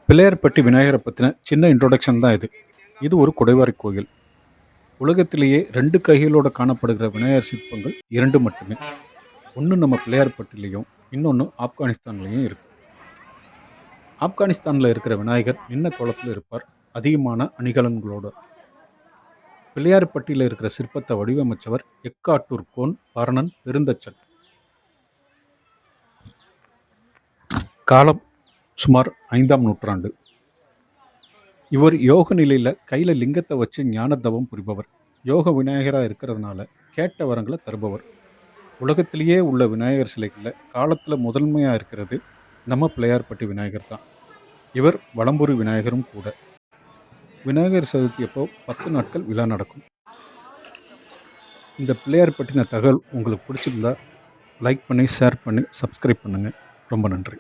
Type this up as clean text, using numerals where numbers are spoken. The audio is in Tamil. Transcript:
பிள்ளையார்பட்டி விநாயகரை பற்றின சின்ன இன்ட்ரோடக்ஷன் தான் இது. இது ஒரு குடைவரை கோயில். உலகத்திலேயே 2 கைகளோட காணப்படுகிற விநாயகர் சிற்பங்கள் 2 மட்டுமே. ஒன்று நம்ம பிள்ளையார்பட்டிலையும், இன்னொன்று ஆப்கானிஸ்தான்லையும் இருக்கு. ஆப்கானிஸ்தானில் இருக்கிற விநாயகர் நின்ன கோலத்தில் இருப்பார், அதிகமான அணிகலன்களோட. பிள்ளையார்பட்டியில் இருக்கிற சிற்பத்தை வடிவமைச்சவர் எக்காட்டூர் கோன் பரணன் பெருந்தச்சன். காலம் சுமார் 5ஆம் நூற்றாண்டு. இவர் யோக நிலையில் கையில் லிங்கத்தை வச்சு ஞான தவம் புரிபவர். யோக விநாயகராக இருக்கிறதுனால கேட்ட வரங்களை தருபவர். உலகத்திலேயே உள்ள விநாயகர் சிலைகளில் காலத்தில் முதன்மையாக இருக்கிறது நம்ம பிள்ளையார்பட்டி விநாயகர் தான். இவர் வலம்புரி விநாயகரும் கூட. விநாயகர் சதுர்த்தி அப்போ 10 நாட்கள் விழா நடக்கும். இந்த பிள்ளையார்பட்டின தகவல் உங்களுக்கு பிடிச்சிருந்தா லைக் பண்ணி, ஷேர் பண்ணி, சப்ஸ்கிரைப் பண்ணுங்கள். ரொம்ப நன்றி.